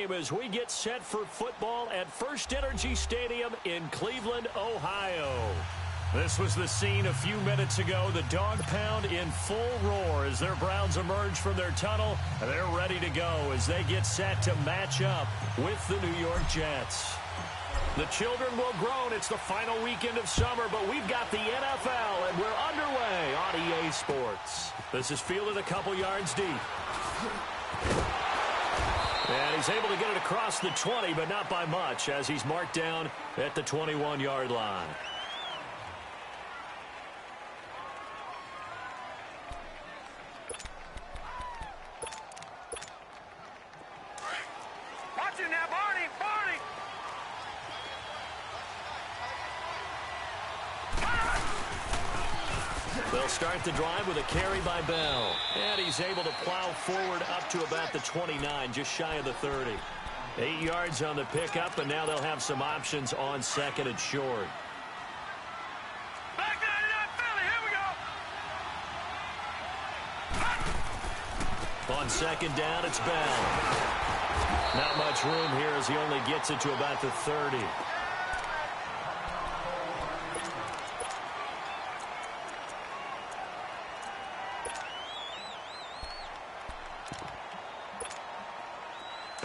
game as we get set for football at First Energy Stadium in Cleveland, Ohio. This was the scene a few minutes ago. The dog pound in full roar as their Browns emerge from their tunnel. They're ready to go as they get set to match up with the New York Jets. The children will groan. It's the final weekend of summer, but we've got the NFL, and we're underway on EA Sports. This is fielded a couple yards deep. And he's able to get it across the 20, but not by much, as he's marked down at the 21-yard line. They'll start the drive with a carry by Bell. And he's able to plow forward up to about the 29, just shy of the 30. 8 yards on the pickup, and now they'll have some options on second and short. Back 99 Philly, here we go. On second down, it's Bell. Not much room here as he only gets it to about the 30.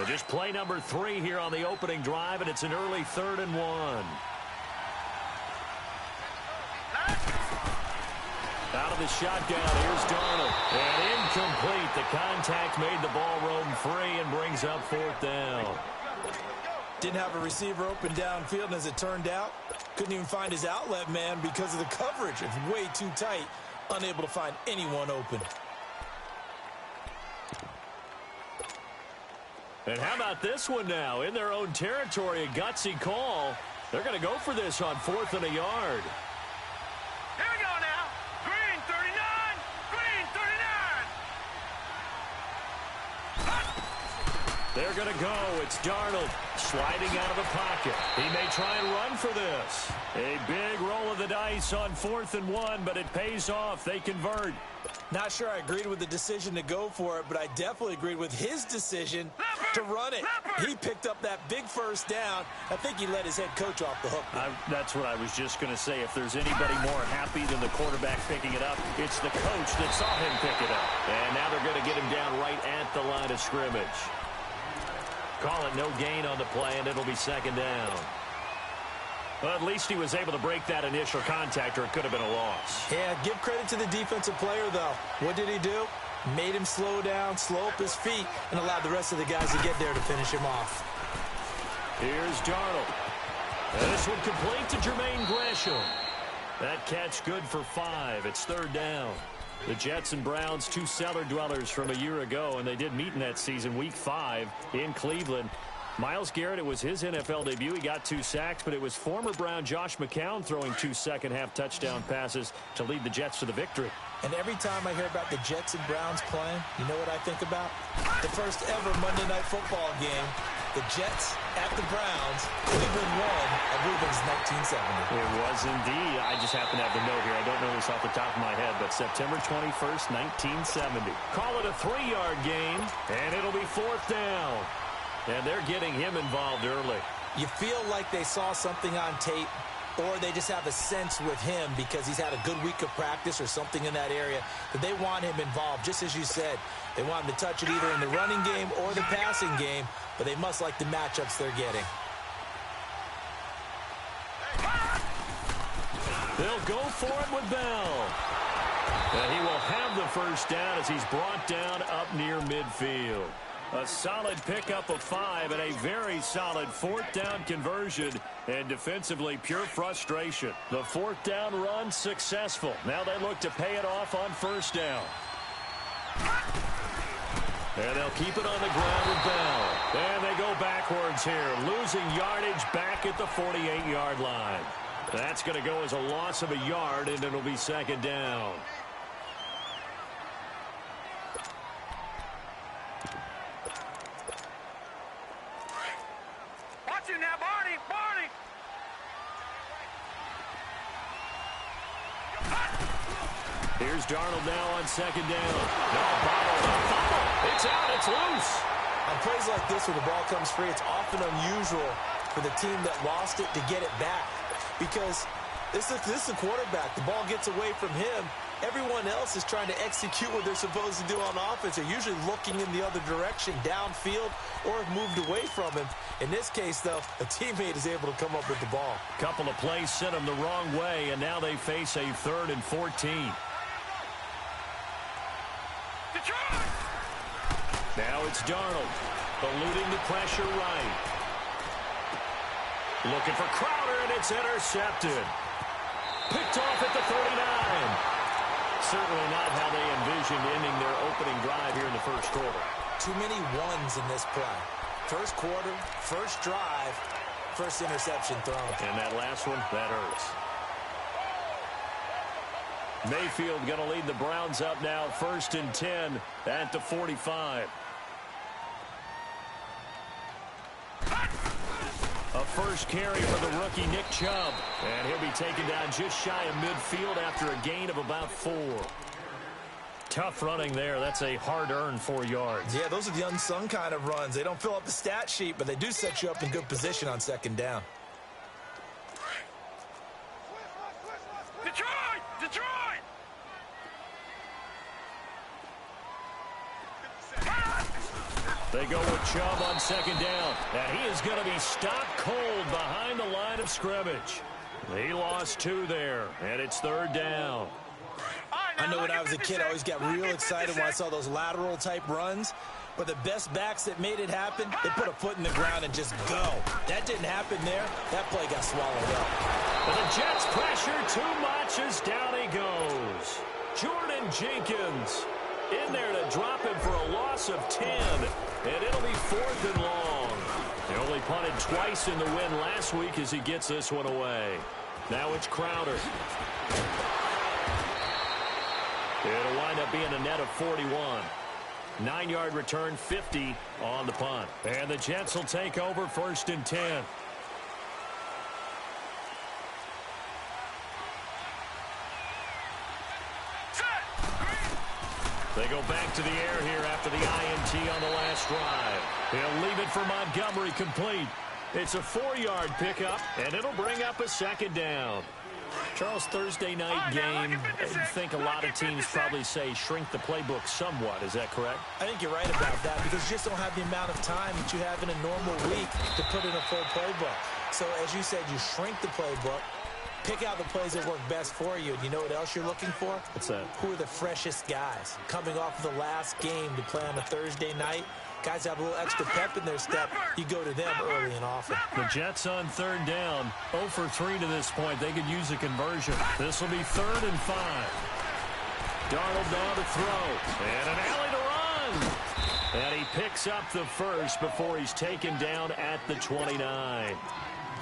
Just play number 3 here on the opening drive, and it's an early 3rd and 1. Out of the shotgun, here's Darnold. And incomplete. The contact made the ball roam free and brings up 4th down. Didn't have a receiver open downfield, and as it turned out, couldn't even find his outlet man because of the coverage. It's way too tight, unable to find anyone open. And how about this one now? In their own territory, a gutsy call. They're going to go for this on 4th and a yard. Here we go now. Green 39. Green 39. They're going to go. It's Darnold sliding out of the pocket. He may try and run for this. A big roll of the dice on 4th and 1, but it pays off. They convert. Not sure I agreed with the decision to go for it, but I definitely agreed with his decision to run it. He picked up that big first down. I think he let his head coach off the hook. That's what I was just going to say. If there's anybody more happy than the quarterback picking it up, it's the coach that saw him pick it up. And now they're going to get him down right at the line of scrimmage. Call it no gain on the play, and it'll be 2nd down. Well, at least he was able to break that initial contact, or it could have been a loss. Yeah, give credit to the defensive player, though. What did he do? Made him slow down, slow up his feet, and allowed the rest of the guys to get there to finish him off. Here's Darnold. And this one complete to Jermaine Gresham. That catch good for 5. It's 3rd down. The Jets and Browns, 2 cellar dwellers from a year ago, and they did meet in that season, Week 5 in Cleveland. Myles Garrett, it was his NFL debut. He got 2 sacks, but it was former Brown Josh McCown throwing 2 second-half touchdown passes to lead the Jets to the victory. And every time I hear about the Jets and Browns playing, you know what I think about? The first ever Monday Night Football game, the Jets at the Browns, Cleveland won, I believe it was 1970. It was indeed. I just happen to have the note here. I don't know this off the top of my head, but September 21st, 1970. Call it a 3-yard game, and it'll be 4th down. And they're getting him involved early. You feel like they saw something on tape, or they just have a sense with him because he's had a good week of practice or something in that area that they want him involved. Just as you said, they want him to touch it either in the running game or the passing game, but they must like the matchups they're getting. They'll go for it with Bell. And he will have the first down as he's brought down up near midfield. A solid pickup of 5 and a very solid 4th down conversion. And defensively, pure frustration. The 4th down run successful. Now they look to pay it off on 1st down. And they'll keep it on the ground with Bell. And they go backwards here, losing yardage back at the 48-yard line. That's going to go as a loss of a yard, and it'll be 2nd down. Watch it now, Barney! Barney! Here's Darnold now on 2nd down. No, bottle. It's out. It's loose. On plays like this where the ball comes free, it's often unusual for the team that lost it to get it back because this is the quarterback. The ball gets away from him. Everyone else is trying to execute what they're supposed to do on offense. They're usually looking in the other direction, downfield, or have moved away from him. In this case, though, a teammate is able to come up with the ball. Couple of plays sent them the wrong way, and now they face a 3rd and 14. Detroit! Now it's Darnold, eluding the pressure right. Looking for Crowder, and it's intercepted. Picked off at the 39. Certainly not how they envisioned ending their opening drive here in the first quarter. Too many ones in this play. First quarter, first drive, first interception thrown. And that last one, that hurts. Mayfield going to lead the Browns up now, 1st and 10 at the 45. A first carry for the rookie Nick Chubb. And he'll be taken down just shy of midfield after a gain of about 4. Tough running there. That's a hard-earned 4 yards. Yeah, those are the unsung kind of runs. They don't fill up the stat sheet, but they do set you up in good position on 2nd down. Detroit! Detroit! They go with Chubb on 2nd down. And he is going to be stopped cold behind the line of scrimmage. He lost 2 there, and it's 3rd down. I know when I was a kid, I always got real excited when I saw those lateral-type runs. But the best backs that made it happen, they put a foot in the ground and just go. That didn't happen there. That play got swallowed up. But the Jets pressure too much as down he goes. Jordan Jenkins in there to drop him for a loss of 10. And it'll be 4th and long. He only punted twice in the win last week as he gets this one away. Now it's Crowder. It'll wind up being a net of 41. 9-yard return, 50 on the punt. And the Jets will take over 1st and 10. They go back to the air here after the INT on the last drive. He'll leave it for Montgomery complete. It's a 4-yard pickup, and it'll bring up a 2nd down. Charles, Thursday night game, I think a lot of teams probably say shrink the playbook somewhat. Is that correct? I think you're right about that because you just don't have the amount of time that you have in a normal week to put in a full playbook. So, as you said, you shrink the playbook, pick out the plays that work best for you. And you know what else you're looking for? What's that? Who are the freshest guys coming off of the last game to play on a Thursday night? Guys have a little extra pep in their step. You go to them early and often. The Jets on 3rd down. 0 for 3 to this point. They could use a conversion. This will be 3rd and 5. Darnold now to throw. And an alley to run. And he picks up the first before he's taken down at the 29.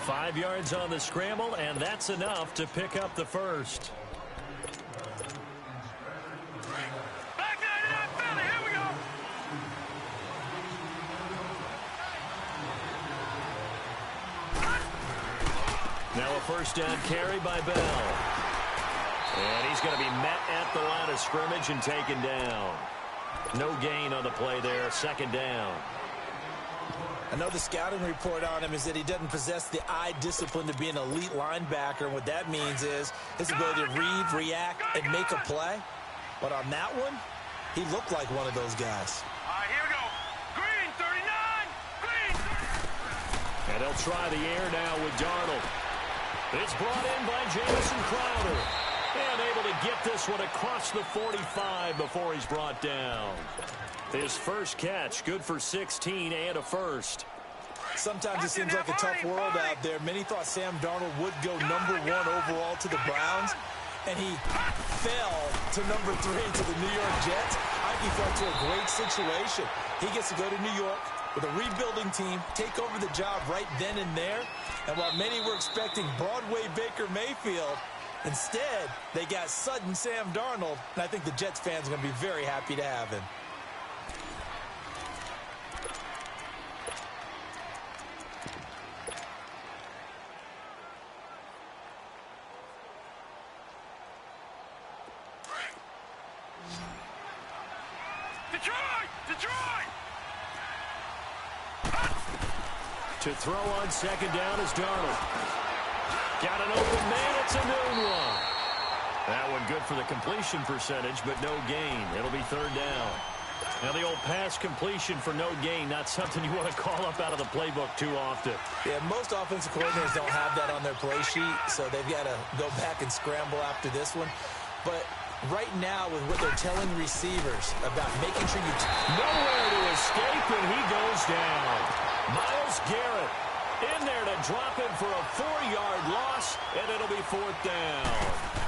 5 yards on the scramble, and that's enough to pick up the first. Now a 1st down carry by Bell. And he's going to be met at the line of scrimmage and taken down. No gain on the play there. 2nd down. I know the scouting report on him is that he doesn't possess the eye discipline to be an elite linebacker. And what that means is his ability to read, react, and make a play. But on that one, he looked like one of those guys. All right, here we go. Green, 39. Green. And they'll try the air now with Darnold. It's brought in by Jamison Crowder. And able to get this one across the 45 before he's brought down. His first catch, good for 16 and a first. Sometimes it seems like a tough world out there. Many thought Sam Darnold would go #1 overall to the Browns, and he fell to #3 to the New York Jets. I think he fell to a great situation. He gets to go to New York with a rebuilding team, take over the job right then and there. And while many were expecting Broadway Baker Mayfield, instead, they got sudden Sam Darnold, and I think the Jets fans are going to be very happy to have him. Detroit! Detroit! To throw on second down is Darnold. Got an open man. It's a noon one. That one good for the completion percentage, but no gain. It'll be third down. Now the old pass completion for no gain, not something you want to call up out of the playbook too often. Yeah, most offensive coordinators don't have that on their play sheet, so they've got to go back and scramble after this one. But right now, with what they're telling receivers about making sure you... Nowhere to escape, and he goes down. Myles Garrett in there to drop him for a 4-yard loss, and it'll be fourth down.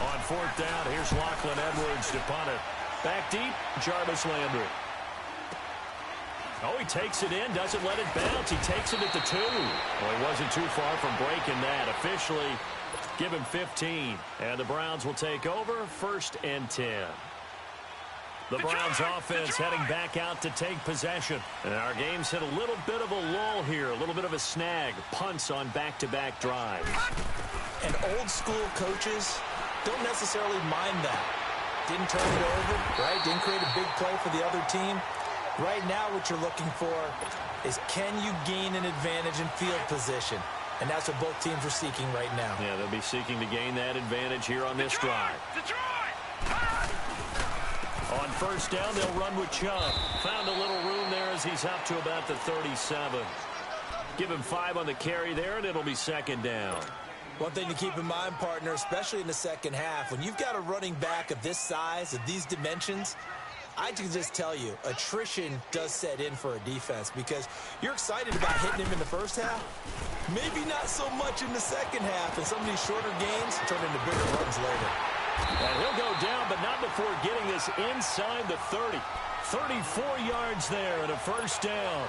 On fourth down, here's Lachlan Edwards to punt it. Back deep, Jarvis Landry. Oh, he takes it in, doesn't let it bounce. He takes it at the 2. Well, he wasn't too far from breaking that. Officially, give him 15. And the Browns will take over, 1st and 10. The Browns offense heading back out to take possession. And our game's hit a little bit of a lull here, a little bit of a snag. Punts on back-to-back drives. And old-school coaches don't necessarily mind that. Didn't turn it over, right? Didn't create a big play for the other team. Right now what you're looking for is, can you gain an advantage in field position? And that's what both teams are seeking right now. Yeah, they'll be seeking to gain that advantage here on this drive. On first down, they'll run with Chubb. Found a little room there as he's up to about the 37. Give him 5 on the carry there, and it'll be second down. One thing to keep in mind, partner, especially in the second half, when you've got a running back of this size, of these dimensions, I can just tell you, attrition does set in for a defense because you're excited about hitting him in the first half. Maybe not so much in the second half, and some of these shorter gains turn into bigger runs later. And he'll go down, but not before getting this inside the 30. 34 yards there and a first down.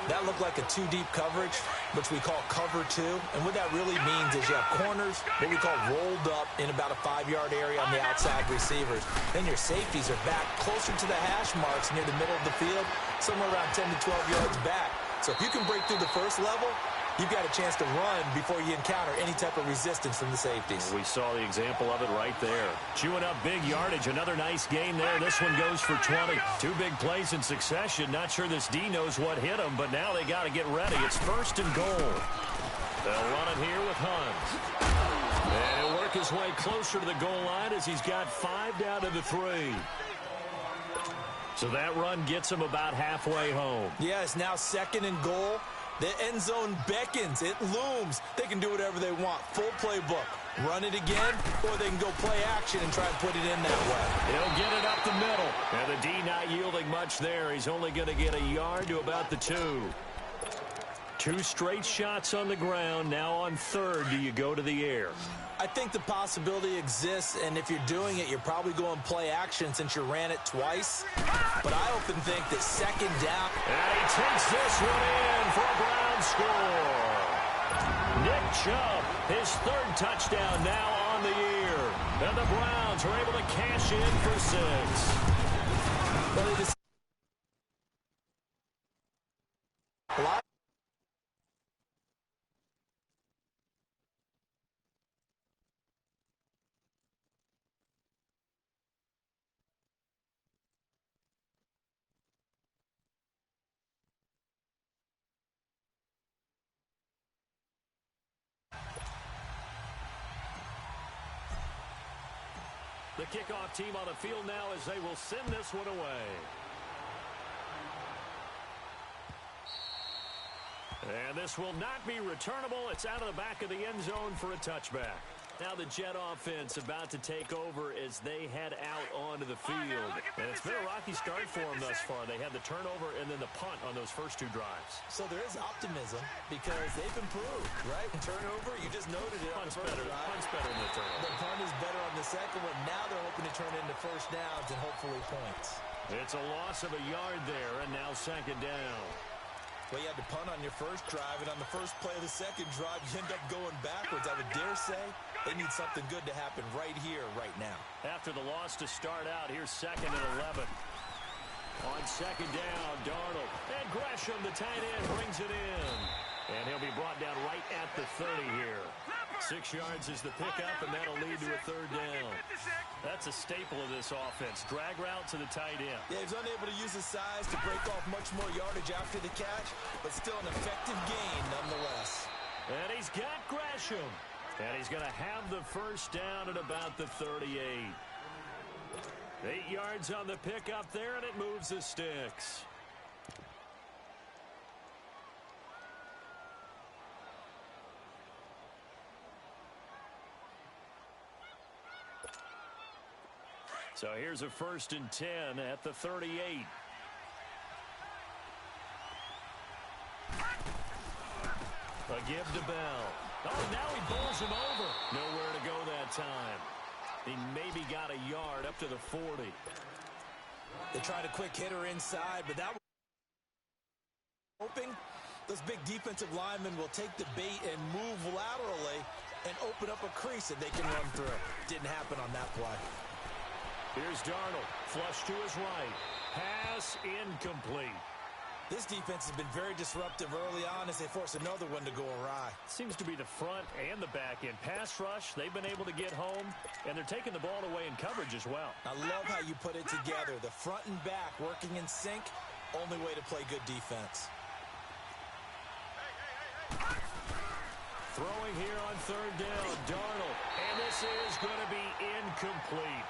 That looked like a 2-deep coverage, which we call cover 2. And what that really means is you have corners, what we call rolled up in about a 5-yard area on the outside receivers. Then your safeties are back closer to the hash marks near the middle of the field, somewhere around 10 to 12 yards back. So if you can break through the first level, you've got a chance to run before you encounter any type of resistance from the safeties. We saw the example of it right there. Chewing up big yardage. Another nice gain there. This one goes for 20. 2 big plays in succession. Not sure this D knows what hit him, but now they got to get ready. It's 1st and goal. They'll run it here with Hunt. And he'll work his way closer to the goal line as he's got 5 down to the 3. So that run gets him about halfway home. Yeah, it's now 2nd and goal. The end zone beckons. It looms. They can do whatever they want. Full playbook. Run it again, or they can go play action and try and put it in that way. He'll get it up the middle. And the D not yielding much there. He's only going to get a yard to about the 2. 2 straight shots on the ground. Now on 3rd, do you go to the air? I think the possibility exists, and if you're doing it, you're probably going play action since you ran it twice. But I often think that 2nd down. And he takes this one in for a Brown score. Nick Chubb, his 3rd touchdown now on the year. And the Browns are able to cash in for 6. Well, it is a lot. The kickoff team on the field now as they will send this one away. And this will not be returnable. It's out of the back of the end zone for a touchback. Now the Jet offense about to take over as they head out onto the field. And it's been a rocky start for them thus far. They had the turnover and then the punt on those first 2 drives. So there is optimism because they've improved, right? Turnover, you just noted it. Punt's better than the turnover. The punt is better on the second one. Now they're hoping to turn it into first downs and hopefully points. It's a loss of a yard there, and now 2nd down. Well, you had to punt on your first drive, and on the first play of the second drive, you end up going backwards. I would dare say they need something good to happen right here, right now. After the loss to start out, here's 2nd and 11. On 2nd down, Darnold. And Gresham, the tight end, brings it in. And he'll be brought down right at the 30 here. 6 yards is the pickup, and that'll lead to a 3rd down. That's a staple of this offense. Drag route to the tight end. Yeah, he's unable to use his size to break off much more yardage after the catch, but still an effective gain nonetheless. got Gresham. And he's going to have the first down at about the 38. 8 yards on the pickup there, and it moves the sticks. So here's a 1st and 10 at the 38. A give to Bell. Oh, now he bowls him over. Nowhere to go that time. He maybe got a yard up to the 40. They tried a quick hitter inside, but that was hoping those big defensive linemen will take the bait and move laterally and open up a crease that they can run through. Didn't happen on that play. Here's Darnold. Flush to his right. Pass incomplete. This defense has been very disruptive early on as they force another one to go awry. Seems to be the front and the back end. Pass rush, they've been able to get home, and they're taking the ball away in coverage as well. I love how you put it together. The front and back working in sync, only way to play good defense. Throwing here on 3rd down, Darnold. And this is going to be incomplete.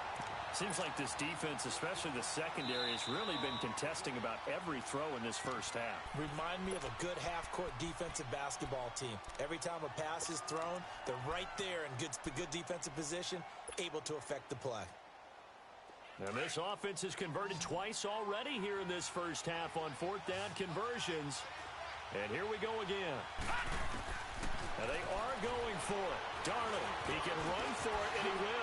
Seems like this defense, especially the secondary, has really been contesting about every throw in this first half. Remind me of a good half-court defensive basketball team. Every time a pass is thrown, they're right there in good defensive position, able to affect the play. And this offense has converted twice already here in this first half on 4th down conversions. And here we go again. And they are going for it. Darnold, he can run for it, and he will.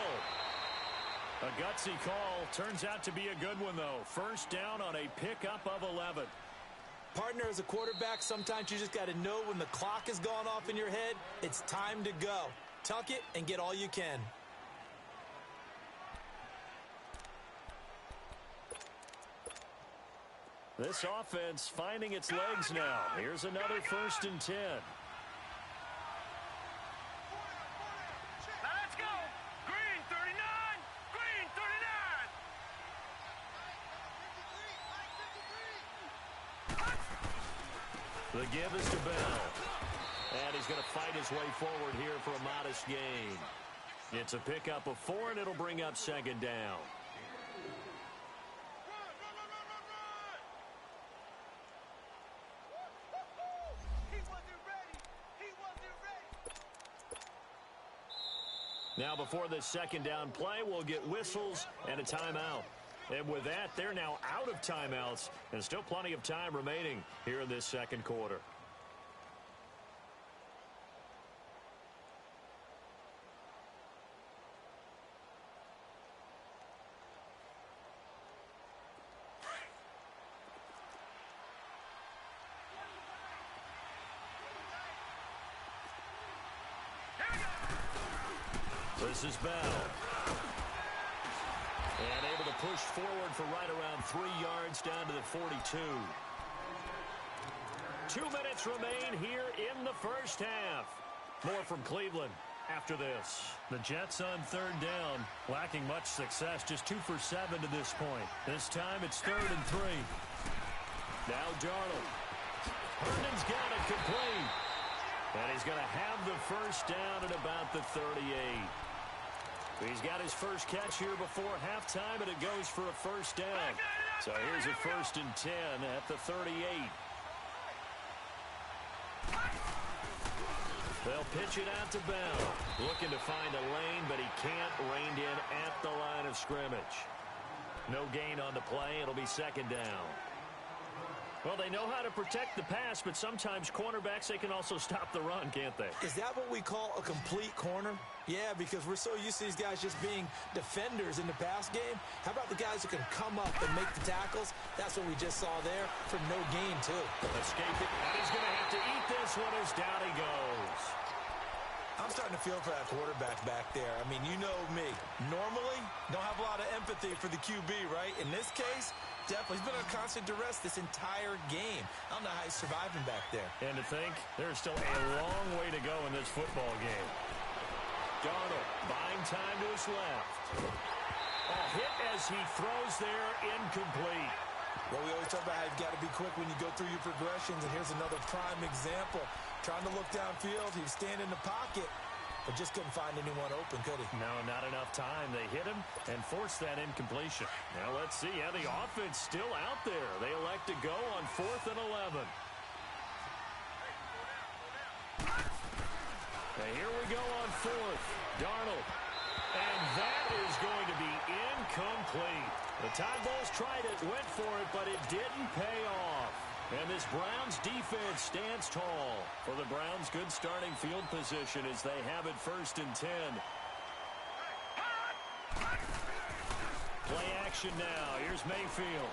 A gutsy call. Turns out to be a good one, though. 1st down on a pickup of 11. Partner, as a quarterback, sometimes you just got to know when the clock has gone off in your head, it's time to go. Tuck it and get all you can. This offense finding its legs now. Here's another 1st and 10. Let's go. Green 39. Green 39. The give is to Bell. And he's going to fight his way forward here for a modest gain. It's a pickup of 4, and it'll bring up 2nd down. Now before this 2nd down play, we'll get whistles and a timeout. And with that, they're now out of timeouts, and still plenty of time remaining here in this 2nd quarter. This is Bell. And able to push forward for right around 3 yards down to the 42. 2 minutes remain here in the first half. More from Cleveland after this. The Jets on 3rd down, lacking much success, just 2 for 7 to this point. This time it's 3rd and 3. Now Darnold. Herndon's got it complete. And he's going to have the first down at about the 38. He's got his first catch here before halftime, and it goes for a 1st down. So here's a 1st and 10 at the 38. They'll pitch it out to Bell. Looking to find a lane, but he can't. Reined in at the line of scrimmage. No gain on the play. It'll be 2nd down. Well, they know how to protect the pass, but sometimes cornerbacks, they can also stop the run, can't they? Is that what we call a complete corner? Yeah, because we're so used to these guys just being defenders in the pass game. How about the guys who can come up and make the tackles? That's what we just saw there for no gain, too. Escape it, and he's going to have to eat this one as down he goes. I'm starting to feel for that quarterback back there. I mean, you know me. Normally, don't have a lot of empathy for the QB, right? In this case, definitely. He's been under constant duress this entire game. I don't know how he's surviving back there. And to think, there's still a long way to go in this football game. Darnold buying time to his left. A hit as he throws there, incomplete. Well, we always talk about how you've got to be quick when you go through your progressions, and here's another prime example. Trying to look downfield. He was standing in the pocket, but just couldn't find anyone open, could he? No, not enough time. They hit him and forced that incompletion. Now let's see how the offense still out there. They elect to go on 4th and 11. And here we go on 4th. Darnold. And that is going to be incomplete. The Tide Bulls tried it, went for it, but it didn't pay off. And this Browns defense stands tall. For the Browns, good starting field position as they have it 1st and 10. Play action now. Here's Mayfield.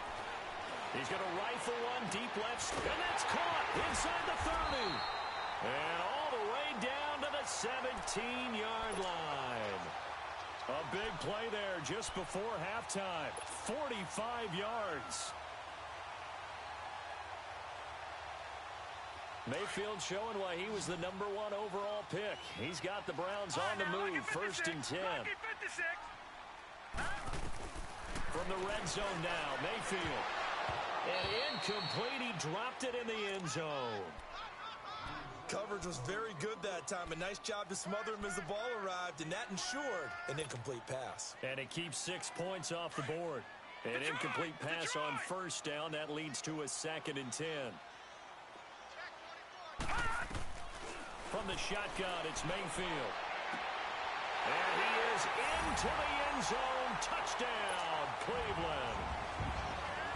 He's going to rifle one deep left, and that's caught inside the 30. And all the way down to the 17-yard line. A big play there just before halftime. 45 yards. Mayfield showing why he was the #1 overall pick. He's got the Browns on the move, 1st and 10. From the red zone now, Mayfield. And incomplete, he dropped it in the end zone. Coverage was very good that time. A nice job to smother him as the ball arrived, and that ensured an incomplete pass. And it keeps 6 points off the board. An incomplete pass on 1st down. That leads to a 2nd and 10. From the shotgun, it's Mayfield. And he is into the end zone. Touchdown, Cleveland.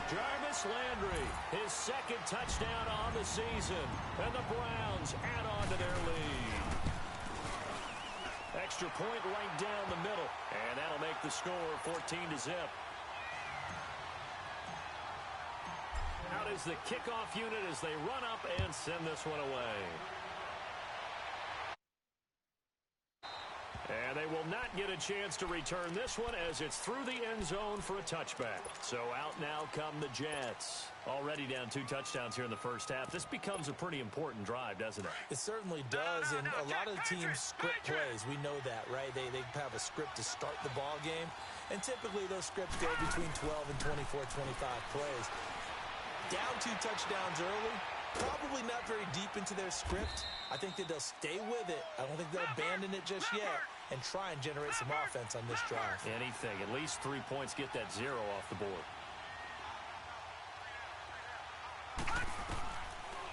Jarvis Landry, his 2nd touchdown on the season. And the Browns add on to their lead. Extra point right down the middle. And that'll make the score 14-0. Out is the kickoff unit as they run up and send this one away. And they will not get a chance to return this one as it's through the end zone for a touchback. So out now come the Jets. Already down 2 touchdowns here in the first half. This becomes a pretty important drive, doesn't it? It certainly does, and a lot of the teams script plays. We know that, right? They have a script to start the ball game, and typically those scripts go between 12 and 24, 25 plays. Down 2 touchdowns early, probably not very deep into their script. I think that they'll stay with it. I don't think they'll abandon it just yet and try and generate some offense on this drive. Anything. At least 3 points, get that 0 off the board.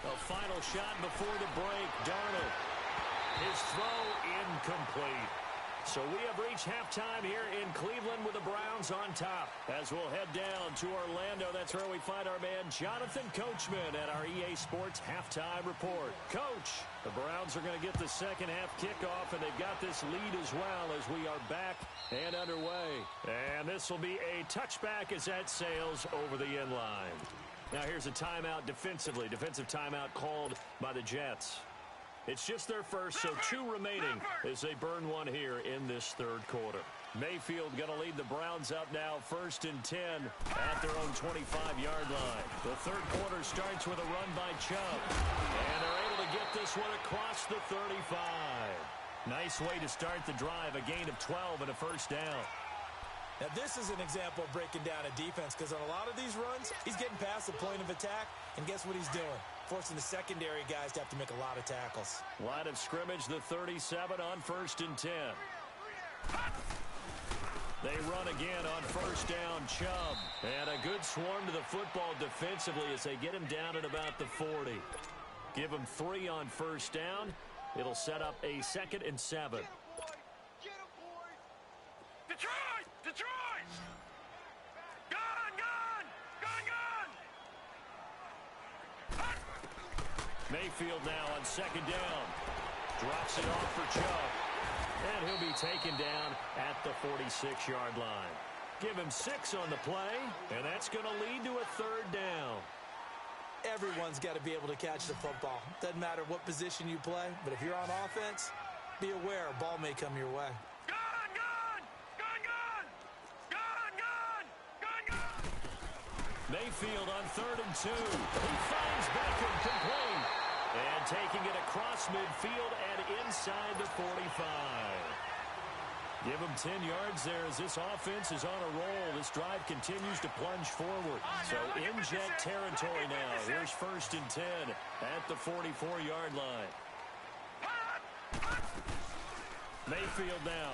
A final shot before the break. Darnold. His throw incomplete. So we have reached halftime here in Cleveland with the Browns on top. As we'll head down to Orlando, that's where we find our man Jonathan Coachman at our EA Sports Halftime Report. Coach, the Browns are going to get the second half kickoff, and they've got this lead as well as we are back and underway. And this will be a touchback as that sails over the end line. Now here's a timeout defensively. Defensive timeout called by the Jets. It's just their first, so 2 remaining as they burn one here in this 3rd quarter. Mayfield going to lead the Browns up now, 1st and 10 at their own 25-yard line. The 3rd quarter starts with a run by Chubb, and they're able to get this one across the 35. Nice way to start the drive, a gain of 12 and a 1st down. Now, this is an example of breaking down a defense because on a lot of these runs, he's getting past the point of attack, and guess what he's doing? Forcing the secondary guys to have to make a lot of tackles. Line of scrimmage, the 37 on 1st and 10. They run again on 1st down, Chubb. And a good swarm to the football defensively as they get him down at about the 40. Give him 3 on 1st down. It'll set up a 2nd and 7. Detroit! Detroit! Gun! Gun! Gun! Gun! Mayfield now on 2nd down. Drops it off for Chubb. And he'll be taken down at the 46-yard line. Give him 6 on the play, and that's going to lead to a 3rd down. Everyone's got to be able to catch the football. Doesn't matter what position you play, but if you're on offense, be aware a ball may come your way. Mayfield on 3rd and 2. He finds Beckham complete. And taking it across midfield and inside the 45. Give him 10 yards there as this offense is on a roll. This drive continues to plunge forward. So in Jet territory now. Here's 1st and 10 at the 44-yard line. Mayfield now.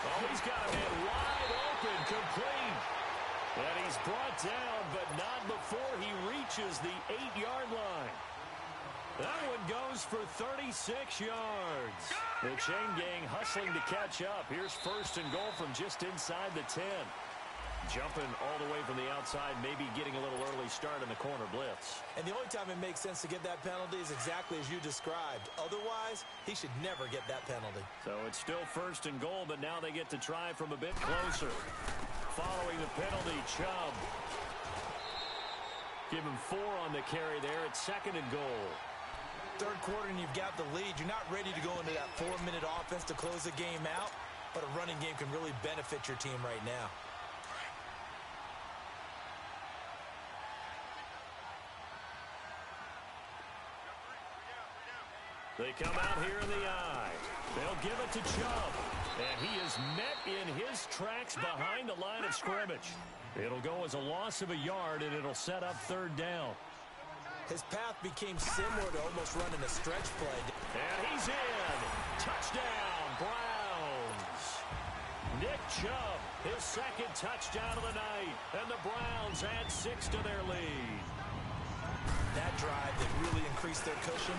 Oh, he's got a man wide open, complete. And he's brought down, but not before he reaches the 8-yard line. That one goes for 36 yards. The chain gang hustling to catch up. Here's first and goal from just inside the 10. Jumping all the way from the outside, maybe getting a little early start in the corner blitz. And the only time it makes sense to get that penalty is exactly as you described. Otherwise, he should never get that penalty. So it's still first and goal, but now they get to try from a bit closer. Following the penalty, Chubb. Give him 4 on the carry there. It's second and goal. Third quarter and you've got the lead. You're not ready to go into that 4-minute offense to close the game out, but a running game can really benefit your team right now. They come out here in the eye. They'll give it to Chubb. And he is met in his tracks behind the line of scrimmage. It'll go as a loss of a yard, and it'll set up third down. His path became similar to almost running a stretch play. And he's in. Touchdown, Browns. Nick Chubb, his second touchdown of the night. And the Browns add 6 to their lead. That drive that really increased their cushion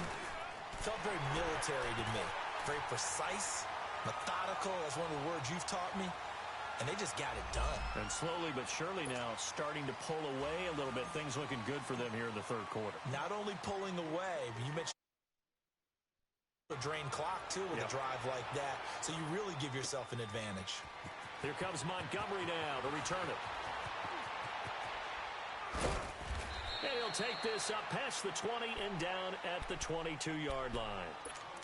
felt very military to me. Very precise, methodical. That's one of the words you've taught me. And they just got it done. And slowly but surely now starting to pull away a little bit. Things looking good for them here in the third quarter. Not only pulling away, but you mentioned a drained clock, too, with a drive like that. So you really give yourself an advantage. Here comes Montgomery now to return it. And he'll take this up past the 20 and down at the 22-yard line.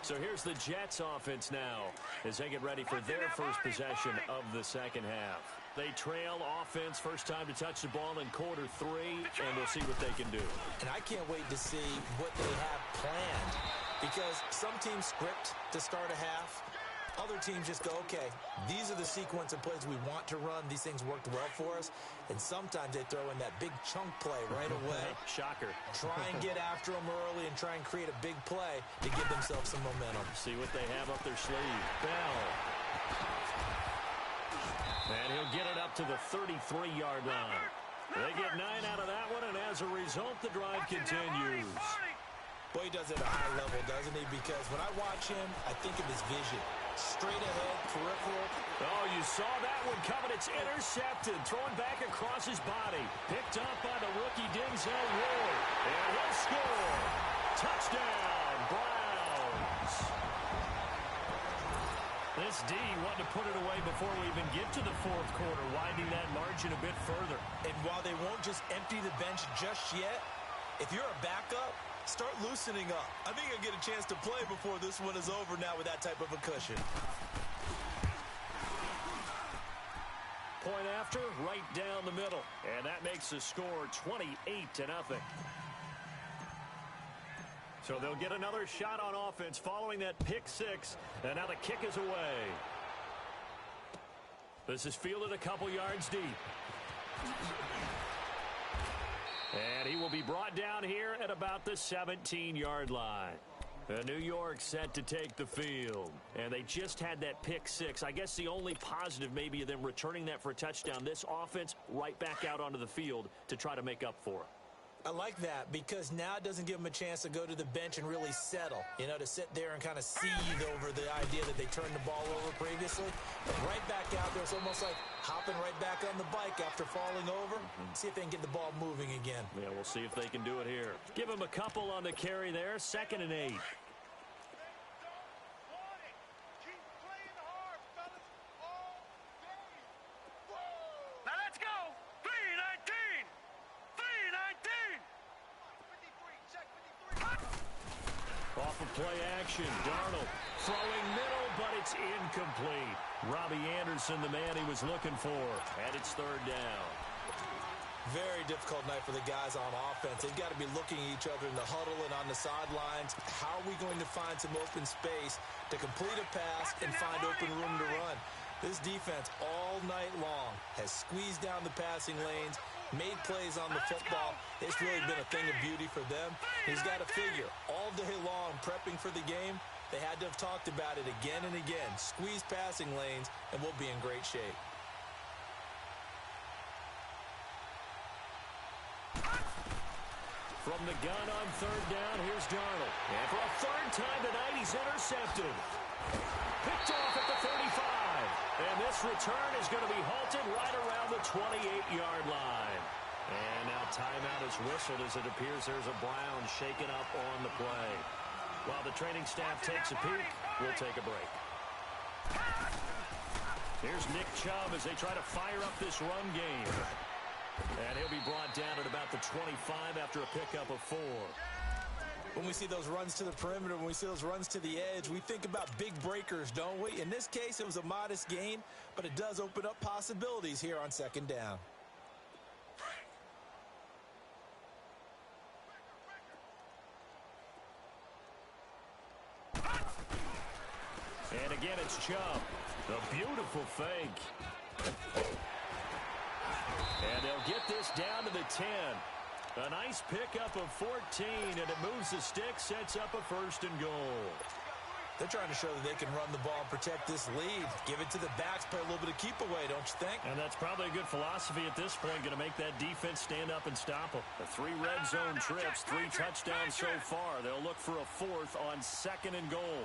So here's the Jets offense now as they get ready for their first possession of the second half. They trail offense, first time to touch the ball in quarter 3, and we'll see what they can do. And I can't wait to see what they have planned, because some teams script to start a half. Other teams just go, okay, these are the sequence of plays we want to run. These things worked well for us. And sometimes they throw in that big chunk play right away. Shocker. Try and get after them early and try and create a big play to give themselves some momentum. See what they have up their sleeve. Bell. And he'll get it up to the 33-yard line. They get 9 out of that one, and as a result, the drive continues. Boy, he does it at a high level, doesn't he? Because when I watch him, I think of his vision. Straight ahead, peripheral. Oh, you saw that one coming. It's intercepted. Thrown back across his body. Picked up by the rookie Denzel Ward. And he'll score. Touchdown, Browns. This D wanted to put it away before we even get to the fourth quarter, widening that margin a bit further. And while they won't just empty the bench just yet, if you're a backup, start loosening up. I think you'll get a chance to play before this one is over now with that type of a cushion. Point after, right down the middle. And that makes the score 28-0. So they'll get another shot on offense following that pick 6. And now the kick is away. This is fielded a couple yards deep. And he will be brought down here at about the 17-yard line. New York set to take the field. And they just had that pick 6. I guess the only positive maybe of them returning that for a touchdown. This offense right back out onto the field to try to make up for it. I like that because now it doesn't give them a chance to go to the bench and really settle, you know, to sit there and kind of seethe over the idea that they turned the ball over previously. But right back out there, it's almost like hopping right back on the bike after falling over. See if they can get the ball moving again. Yeah, we'll see if they can do it here. Give them a couple on the carry there, 2nd and 8. Now let's go. 3-19. 3-19. Off of play action, Darnold throwing middle, but it's incomplete. Robbie Anderson, the man he was looking for, and it's 3rd down. Very difficult night for the guys on offense. They've got to be looking at each other in the huddle and on the sidelines. How are we going to find some open space to complete a pass and find open room to run? This defense all night long has squeezed down the passing lanes made plays on the football. It's really been a thing of beauty for them. He's got to figure all day long prepping for the game. They had to have talked about it again and again. Squeeze passing lanes, and we'll be in great shape. From the gun on third down, here's Darnold. And for a third time tonight, he's intercepted. Picked off at the 35. And this return is going to be halted right around the 28-yard line. And now timeout is whistled as it appears there's a Brown shaken up on the play. While the training staff takes a peek, we'll take a break. Here's Nick Chubb as they try to fire up this run game. And he'll be brought down at about the 25 after a pickup of 4. When we see those runs to the perimeter, when we see those runs to the edge, we think about big breakers, don't we? In this case, it was a modest gain, but it does open up possibilities here on second down. And again, it's Chubb. A beautiful fake. And they'll get this down to the 10. A nice pickup of 14, and it moves the stick, sets up a 1st and goal. They're trying to show that they can run the ball and protect this lead. Give it to the backs, play a little bit of keep away, don't you think? And that's probably a good philosophy at this point, going to make that defense stand up and stop them. The 3 red zone trips, 3 touchdowns so far. They'll look for a 4th on 2nd and goal.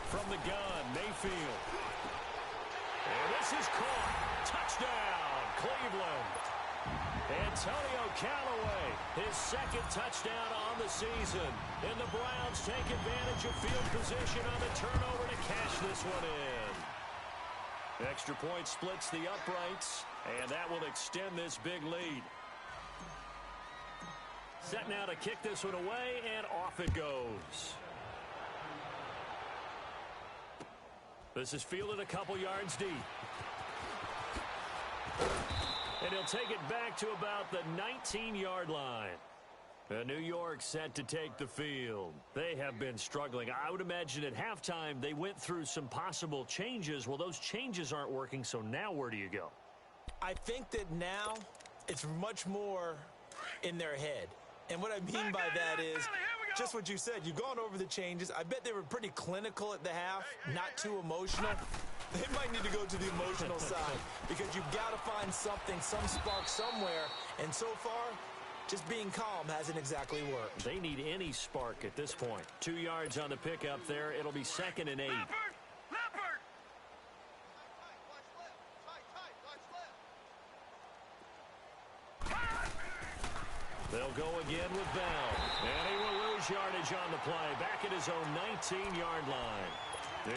From the gun, Mayfield. And this is caught. Touchdown, Cleveland. Antonio Callaway, his 2nd touchdown on the season. And the Browns take advantage of field position on the turnover to cash this one in. Extra point splits the uprights, and that will extend this big lead. Set now to kick this one away, and off it goes. This is fielded a couple yards deep. And he'll take it back to about the 19-yard line. New York set to take the field. They have been struggling. I would imagine at halftime they went through some possible changes. Well, those changes aren't working, so now where do you go? I think that now it's much more in their head. And what I mean by that is just what you said. You've gone over the changes. I bet they were pretty clinical at the half, not too emotional. They might need to go to the emotional side because you've got to find something, some spark somewhere. And so far, just being calm hasn't exactly worked. They need any spark at this point. 2 yards on the pickup there. It'll be 2nd and 8. Leopard! They'll go again with Bell. And he will lose yardage on the play. Back at his own 19-yard line.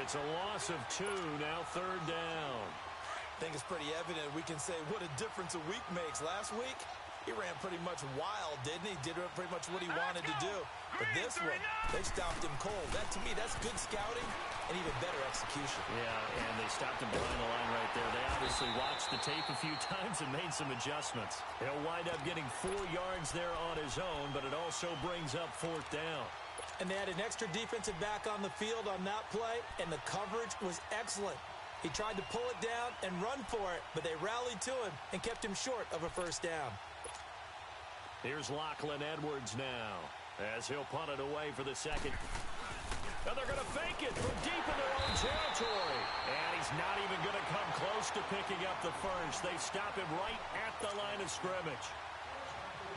It's a loss of 2, now 3rd down. I think it's pretty evident. We can say what a difference a week makes. Last week, he ran pretty much wild, didn't he? Did pretty much what he wanted to do. But this one, they stopped him cold. That, to me, that's good scouting and even better execution. Yeah, and they stopped him behind the line right there. They obviously watched the tape a few times and made some adjustments. He'll wind up getting 4 yards there on his own, but it also brings up 4th down. And they had an extra defensive back on the field on that play, and the coverage was excellent. He tried to pull it down and run for it, but they rallied to him and kept him short of a 1st down. Here's Lachlan Edwards now, as he'll punt it away for the 2nd. And they're going to fake it from deep in their own territory. And he's not even going to come close to picking up the 1st. They stop him right at the line of scrimmage.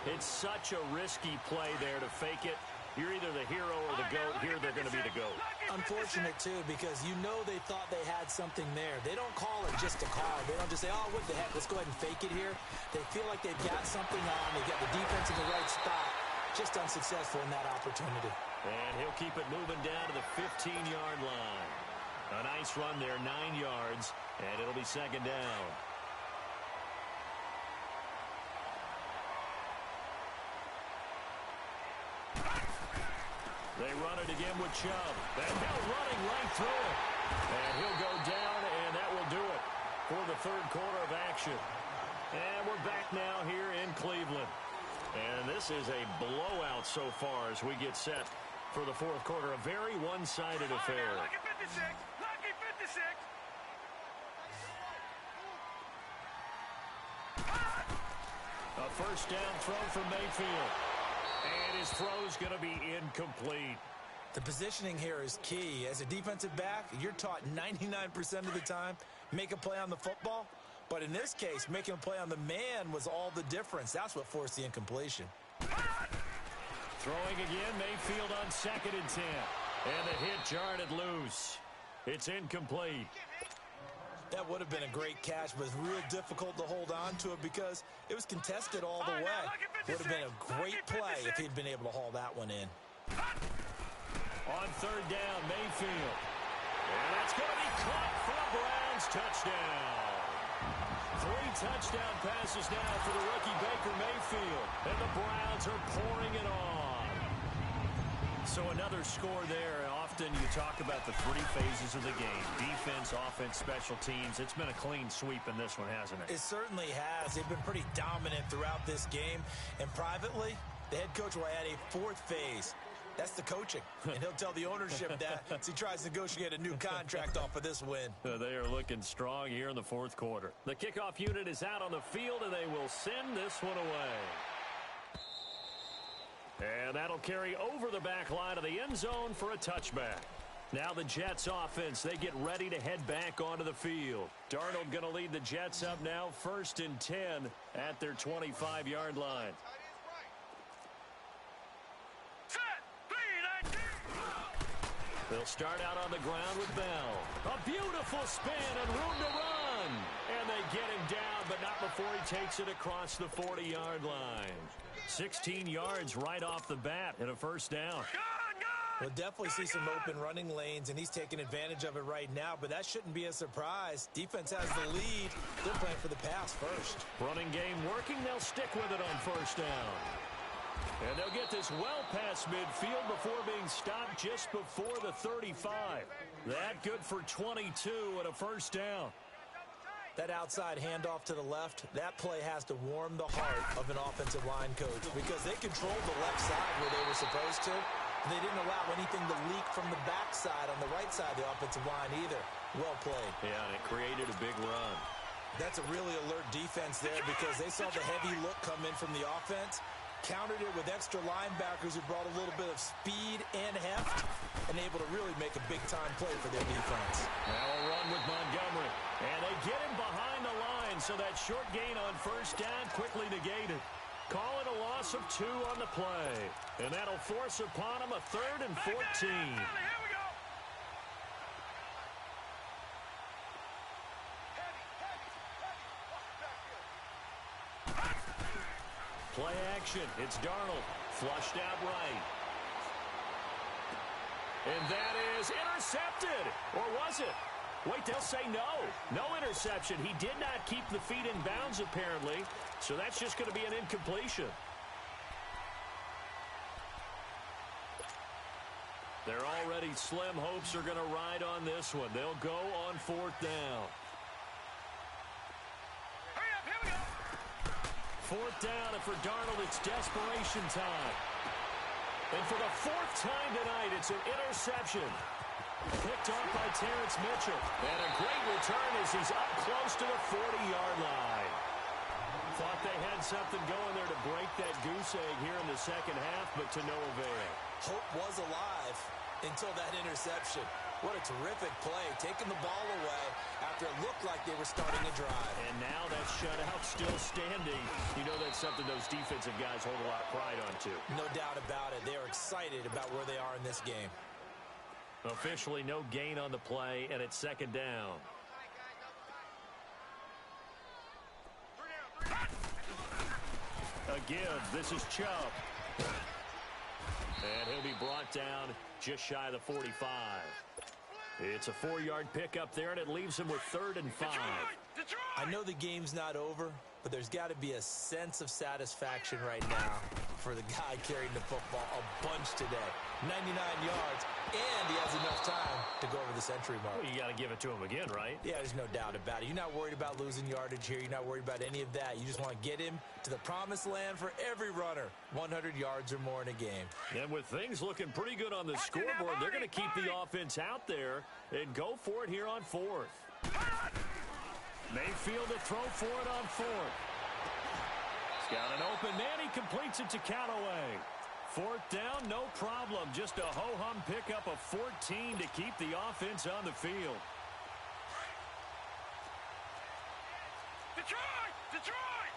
It's such a risky play there to fake it. You're either the hero or the GOAT. Here they're going to be the GOAT. Unfortunate, too, because you know they thought they had something there. They don't call it just a call. They don't just say, oh, what the heck, let's go ahead and fake it here. They feel like they've got something on. They've got the defense in the right spot. Just unsuccessful in that opportunity. And he'll keep it moving down to the 15-yard line. A nice run there, 9 yards, and it'll be 2nd down. They run it again with Chubb. And Bell running right through it. And he'll go down, and that will do it for the 3rd quarter of action. And we're back now here in Cleveland. And this is a blowout so far as we get set for the 4th quarter. A very one-sided affair. Lucky 56! Lucky 56! A first down throw for Mayfield. And his throw's going to be incomplete. The positioning here is key. As a defensive back, you're taught 99% of the time, make a play on the football. But in this case, making a play on the man was all the difference. That's what forced the incompletion. Throwing again, Mayfield on 2nd and 10. And the hit jarred it loose. It's incomplete. That would have been a great catch, but it's real difficult to hold on to it because it was contested all the way. Would have been a great play if he'd been able to haul that one in. On 3rd down, Mayfield. And that's going to be caught for a Browns touchdown. 3 touchdown passes now for the rookie Baker Mayfield. And the Browns are pouring it on. So another score there. Often you talk about the 3 phases of the game. Defense, offense, special teams. It's been a clean sweep in this one, hasn't it? It certainly has. They've been pretty dominant throughout this game. And privately, the head coach will add a 4th phase. That's the coaching. And he'll tell the ownership that as he tries to negotiate a new contract off of this win. They are looking strong here in the 4th quarter. The kickoff unit is out on the field, and they will send this one away. And that'll carry over the back line of the end zone for a touchback. Now the Jets offense, they get ready to head back onto the field. Darnold going to lead the Jets up now 1st and 10 at their 25-yard line. They'll start out on the ground with Bell. A beautiful spin and room to run. And they get him down, but not before he takes it across the 40-yard line. 16 yards right off the bat and a first down. We'll definitely see some open running lanes, and he's taking advantage of it right now, but that shouldn't be a surprise. Defense has the lead. They're playing for the pass first. Running game working. They'll stick with it on first down. And they'll get this well past midfield before being stopped just before the 35. That good for 22 and a first down. That outside handoff to the left, that play has to warm the heart of an offensive line coach because they controlled the left side where they were supposed to. They didn't allow anything to leak from the backside on the right side of the offensive line either. Well played. Yeah, and it created a big run. That's a really alert defense there because they saw the heavy look come in from the offense, countered it with extra linebackers who brought a little bit of speed and heft, and able to really make a big-time play for their defense. Now a run with Montgomery, and they get him behind the line, so that short gain on first down quickly negated. Call it a loss of 2 on the play, and that'll force upon him a 3rd and 14. Play action. It's Darnold. Flushed out right. And that is intercepted. Or was it? Wait, they'll say no. No interception. He did not keep the feet in bounds, apparently. So that's just going to be an incompletion. Their already slim hopes are going to ride on this one. They'll go on 4th down. 4th down, and for Darnold, it's desperation time. And for the 4th time tonight, it's an interception. Picked off by Terrence Mitchell. And a great return as he's up close to the 40-yard line. Thought they had something going there to break that goose egg here in the second half, but to no avail. Hope was alive until that interception. What a terrific play, taking the ball away after it looked like they were starting a drive. And now that shutout still standing. You know that's something those defensive guys hold a lot of pride on, too. No doubt about it. They are excited about where they are in this game. Officially no gain on the play, and it's 2nd down. Again, this is Chubb. And he'll be brought down just shy of the 45. It's a 4-yard pickup there, and it leaves him with 3rd and 5. I know the game's not over, but there's got to be a sense of satisfaction right now for the guy carrying the football a bunch today. 99 yards, and he has enough time to go over the century mark. Well, you got to give it to him again, right? Yeah, there's no doubt about it. You're not worried about losing yardage here. You're not worried about any of that. You just want to get him to the promised land for every runner, 100 yards or more in a game. And with things looking pretty good on the scoreboard, they're going to keep the offense out there and go for it here on 4th. Mayfield to throw for it on 4th. He's got open, and he completes it to Callaway. Fourth down, no problem. Just a ho-hum pickup of 14 to keep the offense on the field. Detroit! Detroit!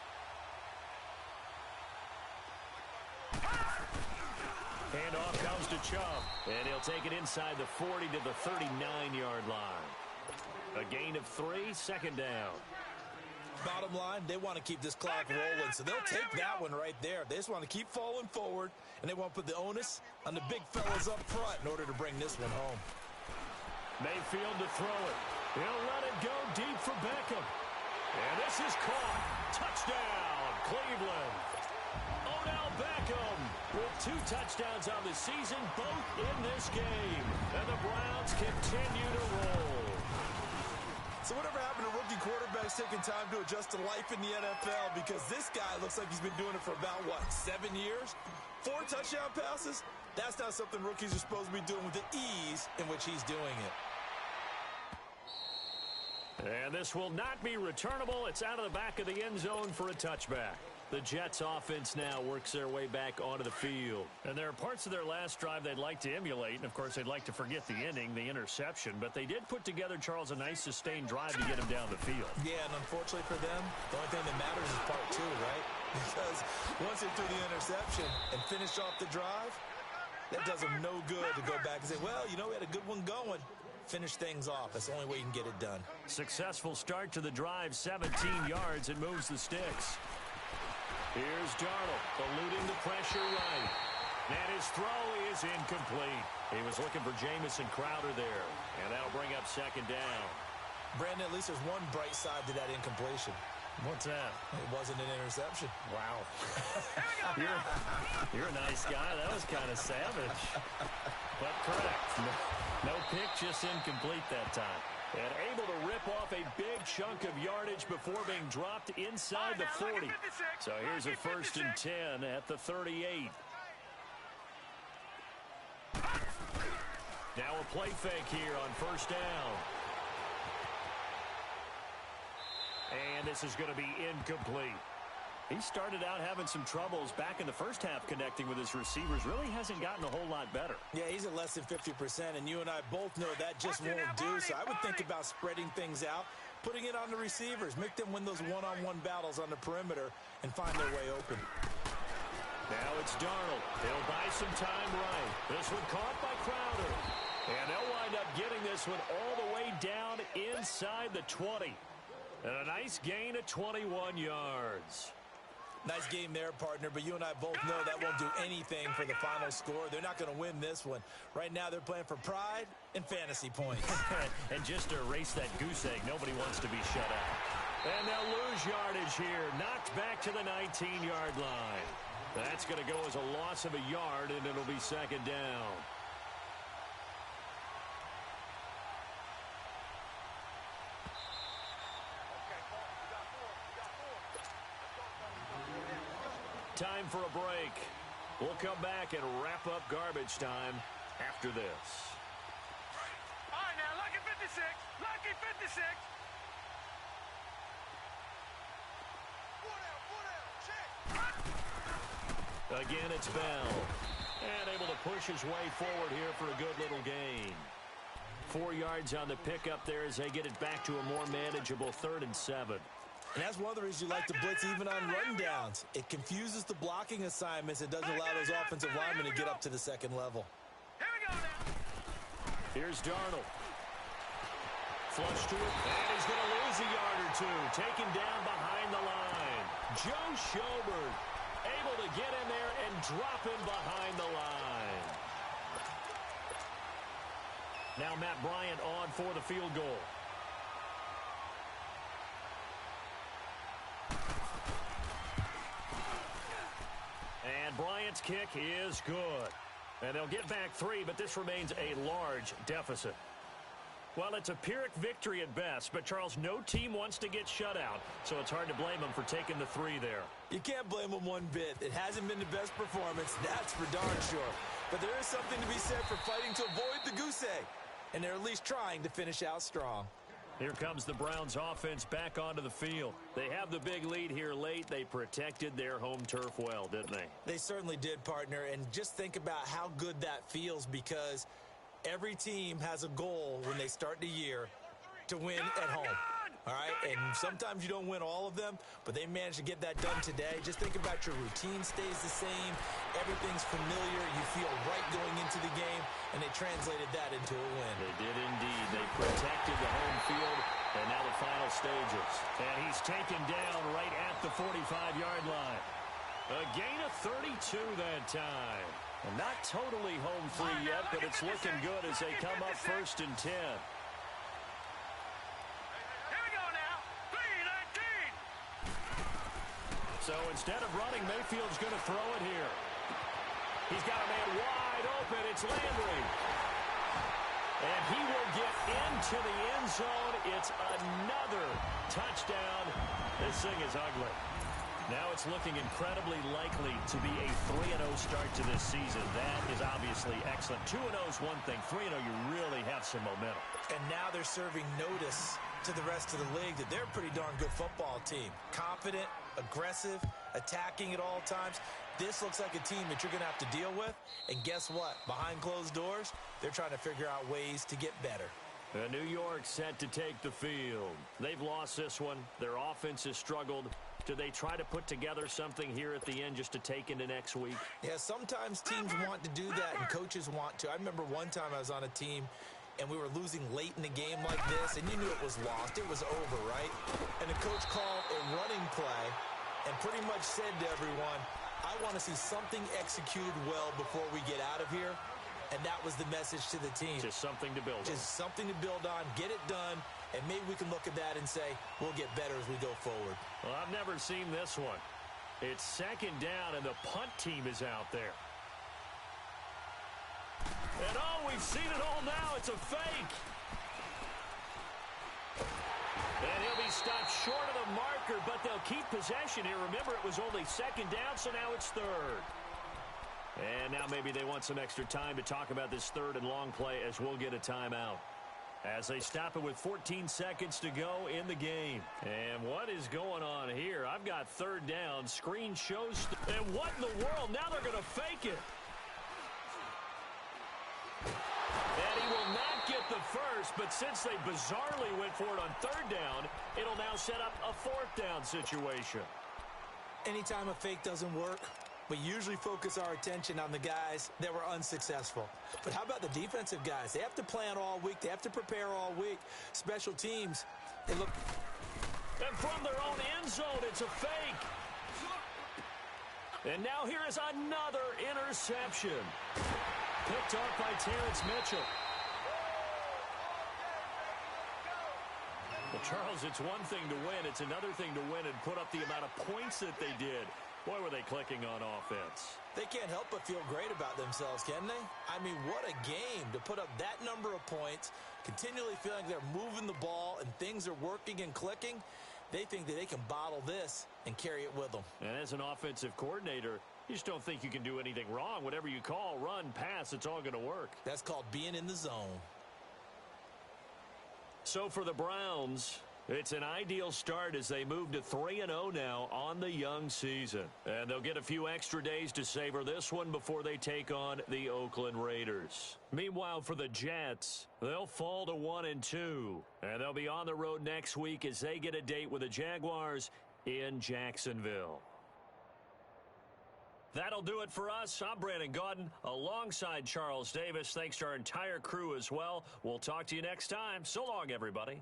Handoff comes to Chubb, and he'll take it inside the 40 to the 39-yard line. A gain of 3, second down. Bottom line, they want to keep this clock rolling, so they'll take that one right there. They just want to keep falling forward, and they want to put the onus on the big fellas up front in order to bring this one home. Mayfield to throw it. He'll let it go deep for Beckham. And this is caught. Touchdown, Cleveland. Odell Beckham with 2 touchdowns on the season, both in this game. And the Browns continue to roll. So whatever happened to rookie quarterbacks taking time to adjust to life in the NFL? Because this guy looks like he's been doing it for about, 7 years? 4 touchdown passes? That's not something rookies are supposed to be doing with the ease in which he's doing it. And this will not be returnable. It's out of the back of the end zone for a touchback. The Jets offense now works their way back onto the field. And there are parts of their last drive they'd like to emulate. And, of course, they'd like to forget the ending, the interception. But they did put together, Charles, a nice sustained drive to get him down the field. Yeah, and unfortunately for them, the only thing that matters is part 2, right? Because once they threw the interception and finished off the drive, that does them no good to go back and say, well, we had a good one going. Finish things off. That's the only way you can get it done. Successful start to the drive, 17 yards, and moves the sticks. Here's Darnold, eluding the pressure right. And his throw is incomplete. He was looking for Jamison Crowder there. And that'll bring up second down. Brandon, at least there's one bright side to that incompletion. What's that? It wasn't an interception. Wow. You're a nice guy. That was kind of savage. But correct. No pick, just incomplete that time. And able to rip off a big chunk of yardage before being dropped inside the 40. So here's a 1st and 10 at the 38. Now a play fake here on 1st down. And this is going to be incomplete. He started out having some troubles back in the first half connecting with his receivers. Really hasn't gotten a whole lot better. Yeah, he's at less than 50%, and you and I both know that just won't do. So I would think about spreading things out, putting it on the receivers, make them win those one-on-one battles on the perimeter, and find their way open. Now it's Darnold. He'll buy some time right. This one caught by Crowder. And they'll wind up getting this one all the way down inside the 20. And a nice gain of 21 yards. Nice game there, partner, but you and I both know that won't do anything for the final score. They're not going to win this one. Right now, they're playing for pride and fantasy points. And just to erase that goose egg, nobody wants to be shut out. And they'll lose yardage here. Knocked back to the 19-yard line. That's going to go as a loss of a yard, and it'll be second down. Time for a break. We'll come back and wrap up garbage time after this. All right, now, lucky 56. Lucky 56. Again, it's Bell. And able to push his way forward here for a good little gain. 4 yards on the pickup there as they get it back to a more manageable 3rd and 7. And that's one of the reasons you like to blitz even on rundowns. It confuses the blocking assignments. It doesn't allow those offensive linemen to get up to the second level. Here we go now. Here's Darnold. Flush to it. And he's going to lose a yard or two. Taken down behind the line. Joe Schobert able to get in there and drop him behind the line. Now Matt Bryant on for the field goal. And Bryant's kick is good. And they'll get back 3, but this remains a large deficit. Well, it's a Pyrrhic victory at best, but, Charles, no team wants to get shut out, so it's hard to blame them for taking the 3 there. You can't blame them one bit. It hasn't been the best performance, that's for darn sure. But there is something to be said for fighting to avoid the goose egg, and they're at least trying to finish out strong. Here comes the Browns offense back onto the field. They have the big lead here late. They protected their home turf well, didn't they? They certainly did, partner. And just think about how good that feels, because every team has a goal when they start the year to win at home. All right, and sometimes you don't win all of them, but they managed to get that done today. Just think about your routine stays the same. Everything's familiar. You feel right going into the game, and they translated that into a win. They did indeed. They protected the home field, and now the final stages. And he's taken down right at the 45-yard line. A gain of 32 that time. And not totally home free yet, but it's looking good as they come up 1st and 10. So instead of running, Mayfield's going to throw it here. He's got a man wide open. It's Landry. And he will get into the end zone. It's another touchdown. This thing is ugly. Now it's looking incredibly likely to be a 3-0 start to this season. That is obviously excellent. 2-0 is one thing. 3-0, you really have some momentum. And now they're serving notice to the rest of the league that they're a pretty darn good football team. Confident, aggressive, attacking at all times. This looks like a team that you're going to have to deal with. And guess what? Behind closed doors, they're trying to figure out ways to get better. New York set to take the field. They've lost this one. Their offense has struggled. Do they try to put together something here at the end just to take into next week? Yeah, sometimes teams want to do that and coaches want to. I remember one time I was on a team and we were losing late in the game like this, and you knew it was lost. It was over, right? And the coach called a running play and pretty much said to everyone, I want to see something executed well before we get out of here. And that was the message to the team. Just something to build on. Just something to build on, get it done, and maybe we can look at that and say, we'll get better as we go forward. Well, I've never seen this one. It's 2nd down, and the punt team is out there. And oh, we've seen it all now. It's a fake. And he'll be stopped short of the marker, but they'll keep possession here. Remember, it was only 2nd down, so now it's 3rd. And now maybe they want some extra time to talk about this 3rd and long play as we'll get a timeout. As they stop it with 14 seconds to go in the game. And what is going on here? I've got 3rd down. Screen shows. And what in the world? Now they're going to fake it. And he will not get the first, but since they bizarrely went for it on 3rd down, it'll now set up a 4th down situation. Anytime a fake doesn't work, we usually focus our attention on the guys that were unsuccessful. But how about the defensive guys? They have to plan all week. They have to prepare all week. Special teams, they look. And from their own end zone, it's a fake. And now here is another interception. Picked off by Terrence Mitchell. Well, Charles, it's one thing to win. It's another thing to win and put up the amount of points that they did. Boy, were they clicking on offense. They can't help but feel great about themselves, can they? I mean, what a game to put up that number of points, continually feeling they're moving the ball and things are working and clicking. They think that they can bottle this and carry it with them. And as an offensive coordinator, you just don't think you can do anything wrong. Whatever you call, run, pass, it's all going to work. That's called being in the zone. So for the Browns, it's an ideal start as they move to 3-0 now on the young season. And they'll get a few extra days to savor this one before they take on the Oakland Raiders. Meanwhile, for the Jets, they'll fall to 1-2. And they'll be on the road next week as they get a date with the Jaguars in Jacksonville. That'll do it for us. I'm Brandon Gaudin alongside Charles Davis. Thanks to our entire crew as well. We'll talk to you next time. So long, everybody.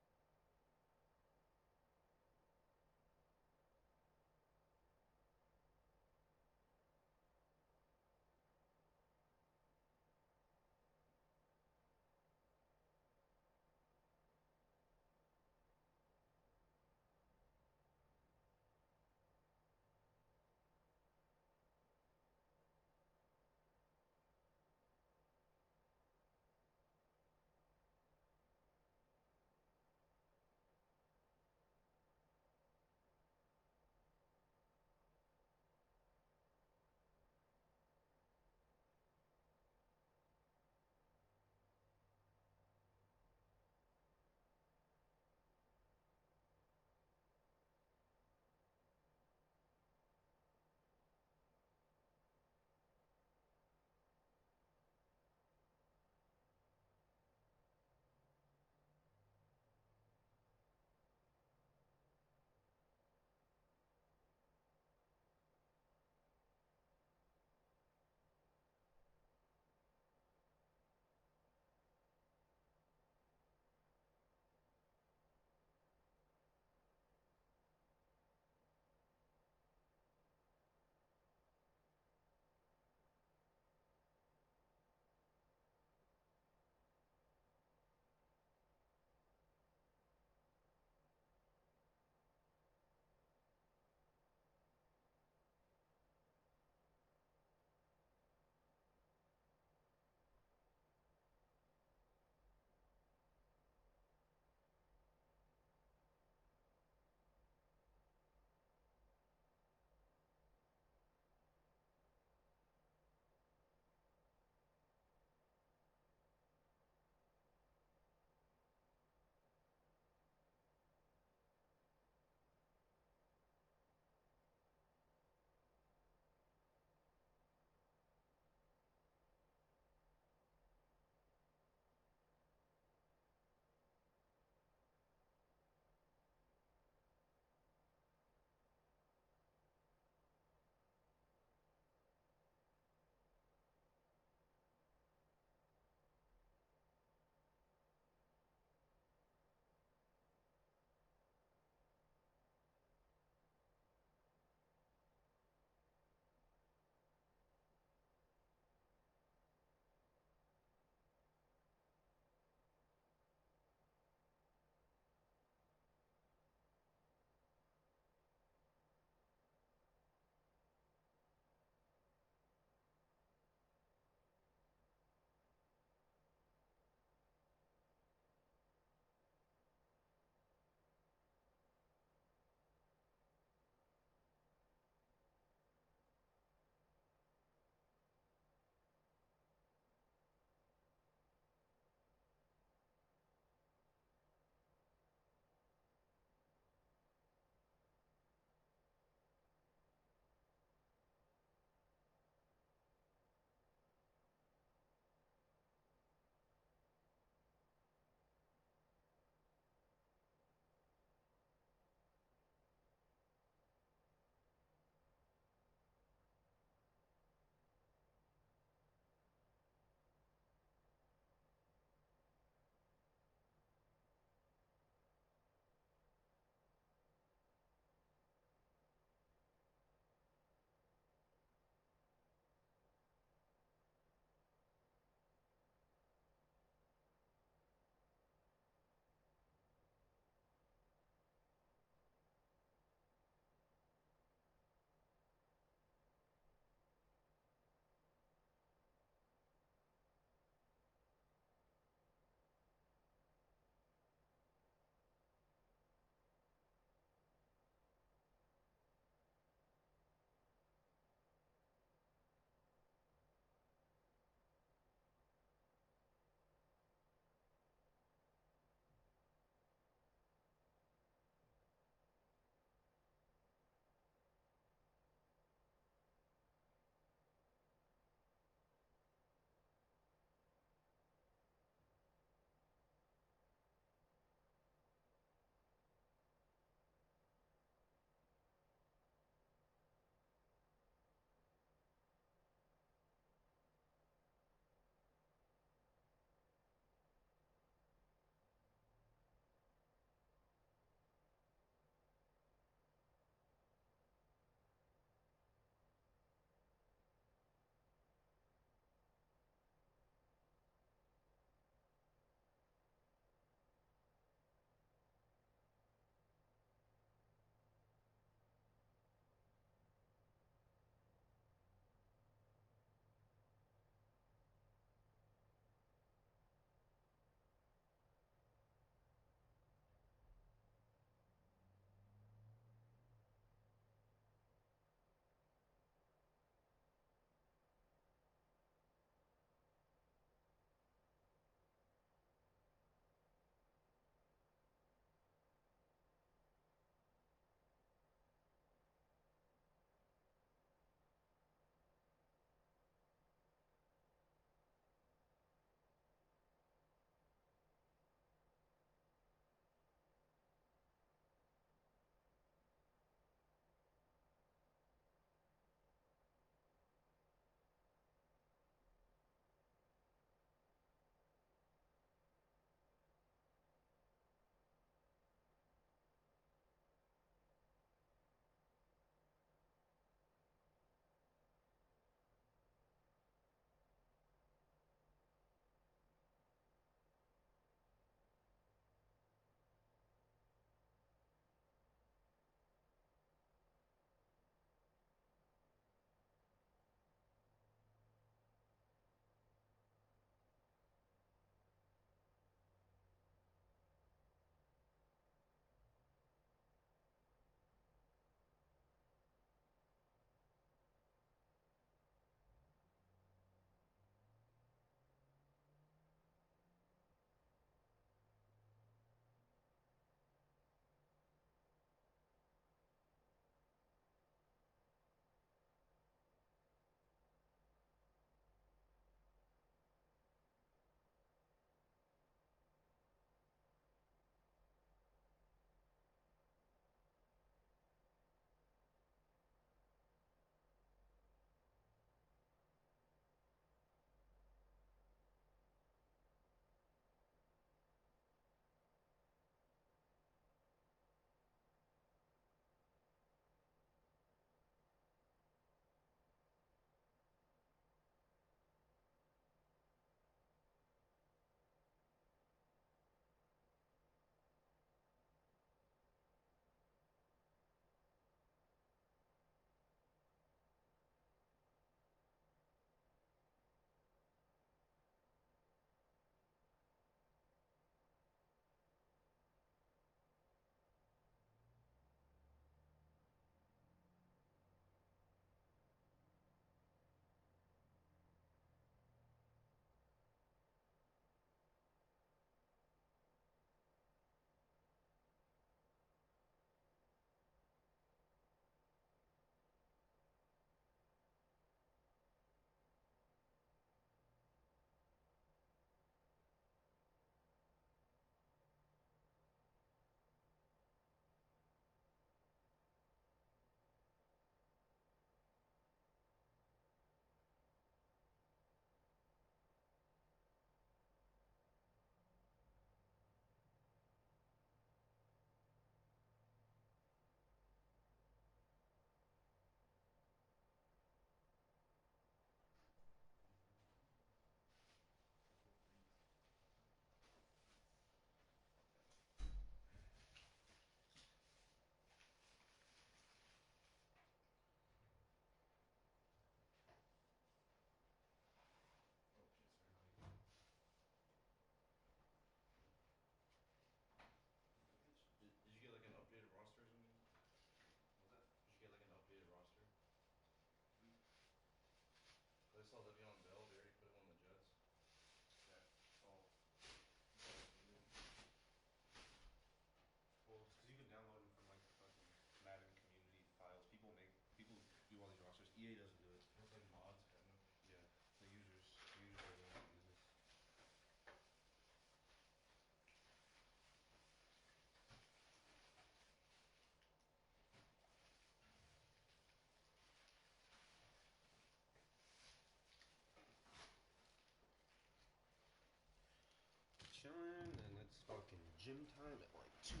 gym time at like 2.